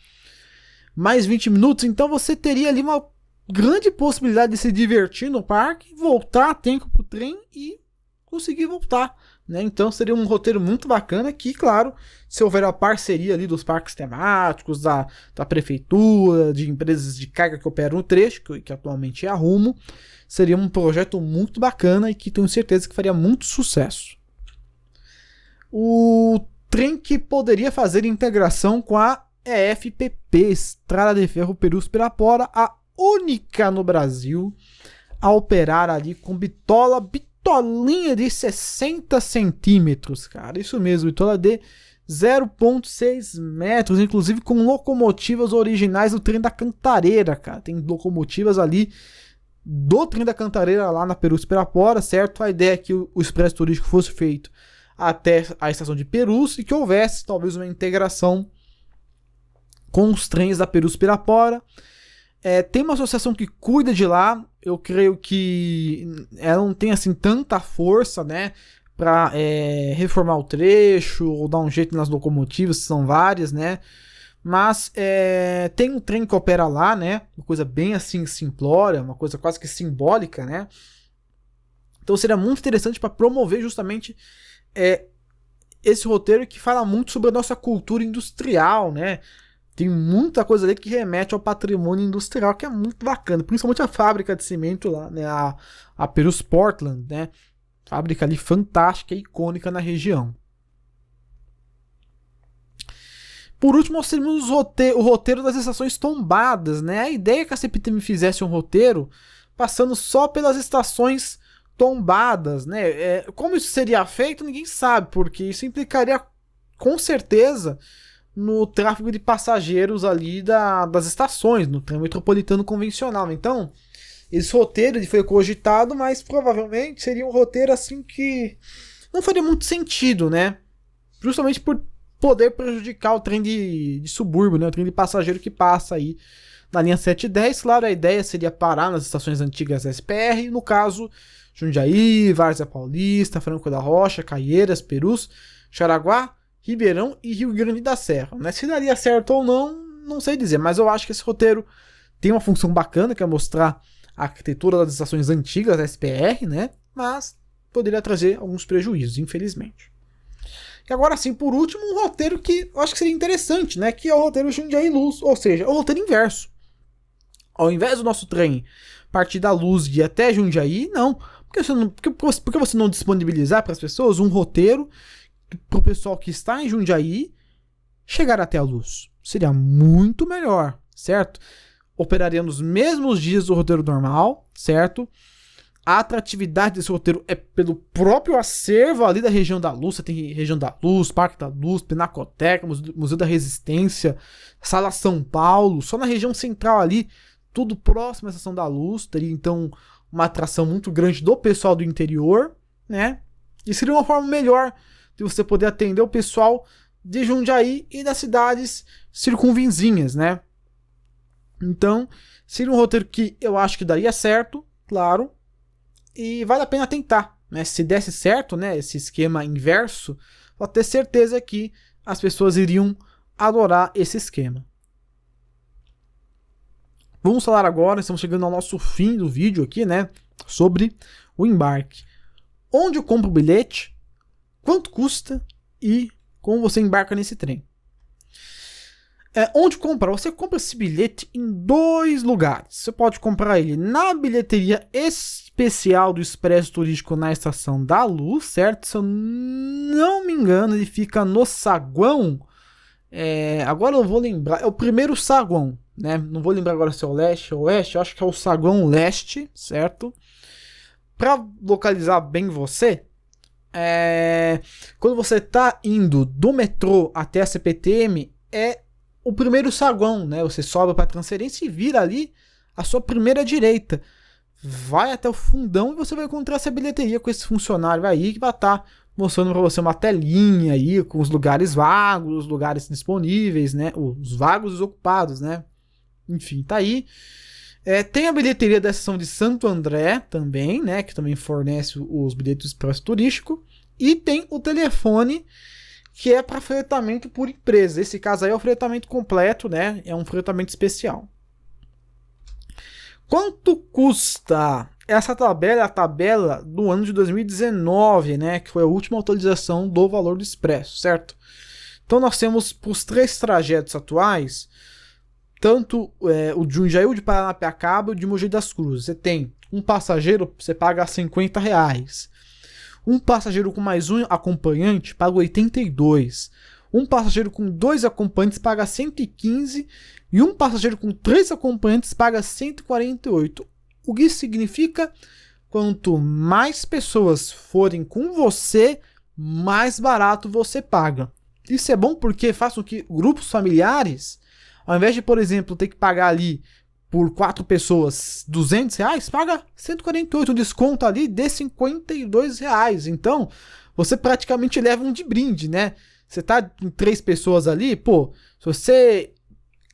Mais 20 minutos, então você teria ali uma grande possibilidade de se divertir no parque, voltar a tempo pro trem e conseguir voltar, né? Então seria um roteiro muito bacana que, claro, se houver a parceria ali dos parques temáticos, da prefeitura, de empresas de carga que operam no trecho, que atualmente é a Rumo, seria um projeto muito bacana e que tenho certeza que faria muito sucesso. O trem que poderia fazer integração com a EFPP, Estrada de Ferro Perus-Pirapora, a única no Brasil a operar ali com bitolinha de 60 centímetros, cara, isso mesmo, bitola de 0,6 metros, inclusive com locomotivas originais do trem da Cantareira, cara, tem locomotivas ali do trem da Cantareira lá na Perus-Pirapora, certo? A ideia é que o expresso turístico fosse feito até a estação de Perus e que houvesse talvez uma integração com os trens da Perus-Pirapora. Tem uma associação que cuida de lá. Eu creio que ela não tem assim tanta força, né, para reformar o trecho ou dar um jeito nas locomotivas, que são várias, né. Mas tem um trem que opera lá, né, uma coisa bem assim simplória, uma coisa quase que simbólica, né. Então seria muito interessante para promover justamente esse roteiro que fala muito sobre a nossa cultura industrial, né. Tem muita coisa ali que remete ao patrimônio industrial, que é muito bacana. Principalmente a fábrica de cimento lá, né? A Perus Portland, né? Fábrica ali fantástica e icônica na região. Por último, nós temos o roteiro das estações tombadas, né? A ideia é que a CPTM fizesse um roteiro passando só pelas estações tombadas, né? Como isso seria feito, ninguém sabe, porque isso implicaria, com certeza, no tráfego de passageiros ali das estações, no trem metropolitano convencional. Então, esse roteiro ele foi cogitado, mas provavelmente seria um roteiro assim que não faria muito sentido, né? Justamente por poder prejudicar o trem de subúrbio, né? O trem de passageiro que passa aí na linha 710. Claro, a ideia seria parar nas estações antigas da SPR, no caso, Jundiaí, Várzea Paulista, Franco da Rocha, Caieiras, Perus, Xaraguá, Ribeirão e Rio Grande da Serra, né? Se daria certo ou não, não sei dizer, mas eu acho que esse roteiro tem uma função bacana, que é mostrar a arquitetura das estações antigas da SPR, né? Mas poderia trazer alguns prejuízos, infelizmente. E agora sim, por último, um roteiro que eu acho que seria interessante, né? Que é o roteiro Jundiaí Luz, ou seja, o roteiro inverso. Ao invés do nosso trem partir da Luz e ir até Jundiaí, não. Por que você não disponibilizar para as pessoas um roteiro para o pessoal que está em Jundiaí chegar até a Luz? Seria muito melhor, certo? Operaria nos mesmos dias do roteiro normal, certo? A atratividade desse roteiro é pelo próprio acervo ali da região da Luz. Você tem região da Luz, Parque da Luz, Pinacoteca, Museu da Resistência, Sala São Paulo. Só na região central ali, tudo próximo à Estação da Luz. Teria então uma atração muito grande do pessoal do interior, né? E seria uma forma melhor de você poder atender o pessoal de Jundiaí e das cidades circunvizinhas, né? Então, seria um roteiro que eu acho que daria certo, claro. E vale a pena tentar, né? Se desse certo, né, esse esquema inverso, pode ter certeza que as pessoas iriam adorar esse esquema. Vamos falar agora, estamos chegando ao nosso fim do vídeo aqui, né, sobre o embarque. Onde eu compro o bilhete, quanto custa e como você embarca nesse trem. Onde comprar? Você compra esse bilhete em 2 lugares. Você pode comprar ele na bilheteria especial do Expresso Turístico na Estação da Luz, certo? Se eu não me engano, ele fica no saguão. Agora eu vou lembrar. É o primeiro saguão, né? Não vou lembrar agora se é o leste ou oeste. Eu acho que é o saguão leste, certo? Para localizar bem você, quando você está indo do metrô até a CPTM, é o primeiro saguão, né? Você sobe para a transferência e vira ali a sua primeira direita. Vai até o fundão e você vai encontrar essa bilheteria com esse funcionário aí que vai estar mostrando para você uma telinha aí com os lugares vagos, os lugares disponíveis, né? Os vagos e os ocupados, né? Enfim, tá aí. Tem a bilheteria da seção de Santo André também, né? Que também fornece os bilhetes do Expresso Turístico. E tem o telefone, que é para fretamento por empresa. Esse caso aí é o fretamento completo, né? É um fretamento especial. Quanto custa? Essa tabela é a tabela do ano de 2019, né? Que foi a última atualização do valor do Expresso, certo? Então nós temos para os 3 trajetos atuais, tanto o de Jundiaí, o de Paranapiacaba e o de Mogi das Cruzes. Você tem um passageiro, você paga R$50. Um passageiro com mais um acompanhante paga 82. Um passageiro com 2 acompanhantes paga 115. E um passageiro com 3 acompanhantes paga 148. O que isso significa? Quanto mais pessoas forem com você, mais barato você paga. Isso é bom porque faz com que grupos familiares, ao invés de, por exemplo, ter que pagar ali por 4 pessoas R$200, paga 148, um desconto ali de R$52. Então, você praticamente leva um de brinde, né? Você tá com 3 pessoas ali, pô, se você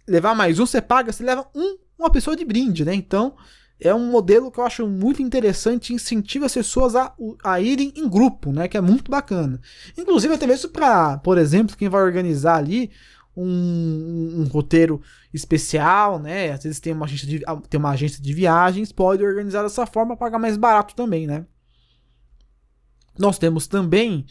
levar mais um, você leva uma pessoa de brinde, né? Então, é um modelo que eu acho muito interessante, incentiva as pessoas a irem em grupo, né? Que é muito bacana. Inclusive, até mesmo para, por exemplo, quem vai organizar ali um roteiro especial, né? Às vezes tem uma agência de viagens, pode organizar dessa forma, pagar mais barato também, né? Nós temos também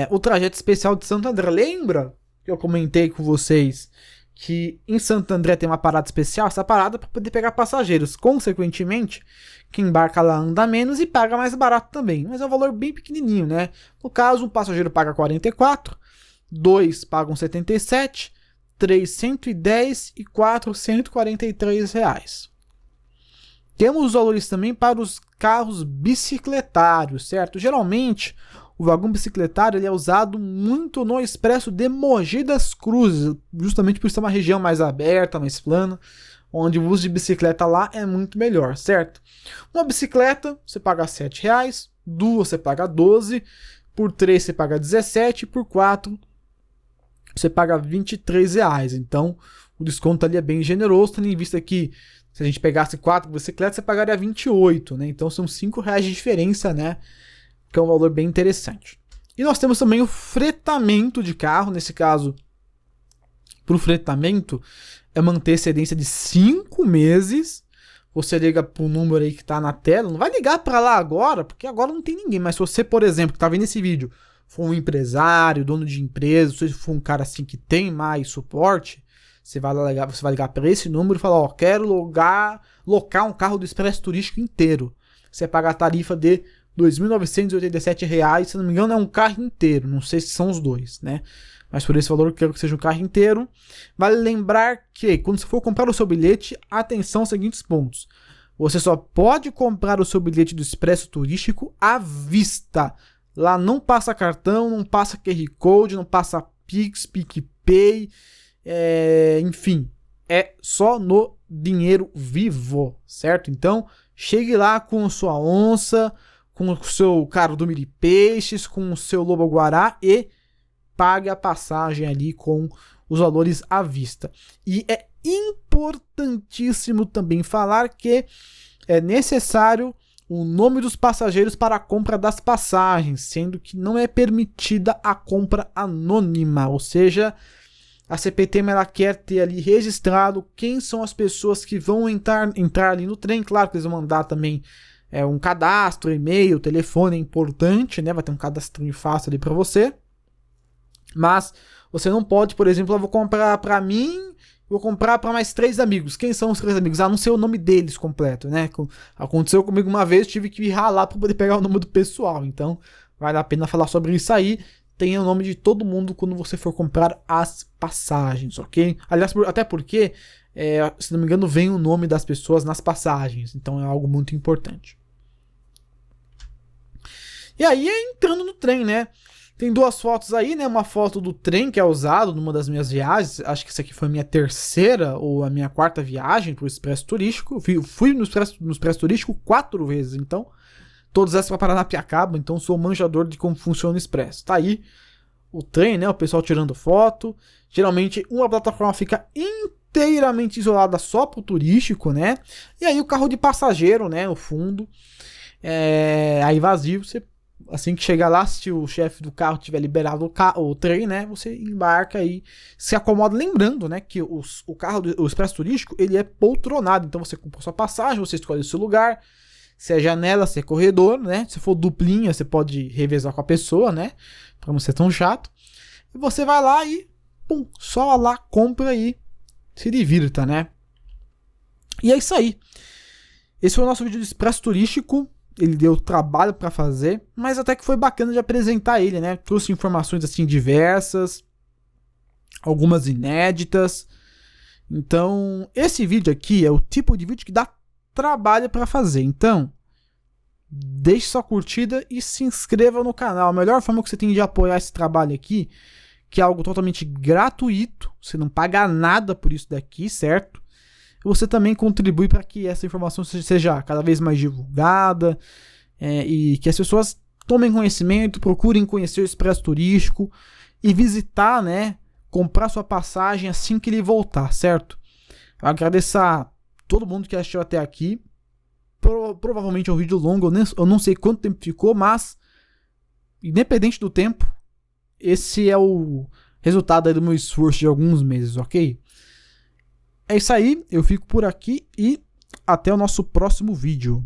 o trajeto especial de Santo André. Lembra que eu comentei com vocês que em Santo André tem uma parada especial? Essa parada é para poder pegar passageiros. Consequentemente, quem embarca lá anda menos e paga mais barato também. Mas é um valor bem pequenininho, né? No caso, um passageiro paga 44, 2 pagam 77, 3 110 e 4 143 reais. Temos os valores também para os carros bicicletários, certo? Geralmente, o vagão bicicletário ele é usado muito no Expresso de Mogi das Cruzes, justamente por ser uma região mais aberta, mais plana, onde o uso de bicicleta lá é muito melhor, certo? Uma bicicleta, você paga R$7, 2 você paga 12, por 3 você paga 17, por 4 você paga R$23. Então, o desconto ali é bem generoso, tendo em vista que se a gente pegasse 4 bicicletas, você pagaria 28, né? Então, são R$5 de diferença, né? Que é um valor bem interessante. E nós temos também o fretamento de carro. Nesse caso, para o fretamento, é uma antecedência de 5 meses. Você liga para o número aí que está na tela. Não vai ligar para lá agora, porque agora não tem ninguém. Mas se você, por exemplo, que está vendo esse vídeo, for um empresário, dono de empresa, se for um cara assim que tem mais suporte, você vai ligar para esse número e falar, ó, quero locar um carro do Expresso Turístico inteiro. Você paga a tarifa de R$ 2.987, se não me engano é um carro inteiro, não sei se são os dois, né? Mas por esse valor eu quero que seja um carro inteiro. Vale lembrar que quando você for comprar o seu bilhete, atenção aos seguintes pontos. Você só pode comprar o seu bilhete do Expresso Turístico à vista. Lá não passa cartão, não passa QR Code, não passa Pix, PicPay, enfim, é só no dinheiro vivo, certo? Então, chegue lá com a sua onça, com o seu cardume de peixes, com o seu lobo-guará e pague a passagem ali com os valores à vista. E é importantíssimo também falar que é necessário o nome dos passageiros para a compra das passagens, sendo que não é permitida a compra anônima, ou seja, a CPTM ela quer ter ali registrado quem são as pessoas que vão entrar ali no trem. Claro que eles vão mandar também um cadastro, e-mail, telefone, é importante, né? Vai ter um cadastrinho fácil ali para você. Mas você não pode, por exemplo, eu vou comprar para mim, vou comprar para mais 3 amigos. Quem são os 3 amigos? Não sei o nome deles completo, né? Aconteceu comigo uma vez, tive que ir ralar para poder pegar o nome do pessoal. Então, vale a pena falar sobre isso aí. Tenha o nome de todo mundo quando você for comprar as passagens, ok? Aliás, até porque, se não me engano, vem o nome das pessoas nas passagens. Então, é algo muito importante. E aí, entrando no trem, né? Tem 2 fotos aí, né? Uma foto do trem que é usado numa das minhas viagens. Acho que essa aqui foi a minha 3ª ou a minha 4ª viagem pro Expresso Turístico. Fui no Expresso Turístico 4 vezes, então. Todas essas para Paranapiacaba, então sou manjador de como funciona o Expresso. Tá aí o trem, né? O pessoal tirando foto. Geralmente uma plataforma fica inteiramente isolada só pro turístico, né? E aí o carro de passageiro, né? No fundo. Aí vazio, você... Assim que chegar lá, se o chefe do carro tiver liberado o trem, né, você embarca e se acomoda. Lembrando, né, que o carro do Expresso Turístico, ele é poltronado. Então você comprou sua passagem, você escolhe o seu lugar, se é janela, se é corredor, né. Se for duplinha, você pode revezar com a pessoa, né, pra não ser tão chato. E você vai lá e, pum, só lá, compra e se divirta, né. E é isso aí. Esse foi o nosso vídeo do Expresso Turístico. Ele deu trabalho para fazer, mas até que foi bacana de apresentar ele, né? Trouxe informações assim diversas, algumas inéditas. Então, esse vídeo aqui é o tipo de vídeo que dá trabalho para fazer. Então, deixe sua curtida e se inscreva no canal. A melhor forma que você tem de apoiar esse trabalho aqui, que é algo totalmente gratuito, você não paga nada por isso daqui, certo? Você também contribui para que essa informação seja cada vez mais divulgada e que as pessoas tomem conhecimento, procurem conhecer o Expresso Turístico e visitar, né, comprar sua passagem assim que ele voltar, certo? Eu agradeço a todo mundo que assistiu até aqui. Provavelmente é um vídeo longo, eu não sei quanto tempo ficou, mas independente do tempo, esse é o resultado aí do meu esforço de alguns meses, ok? É isso aí, eu fico por aqui e até o nosso próximo vídeo.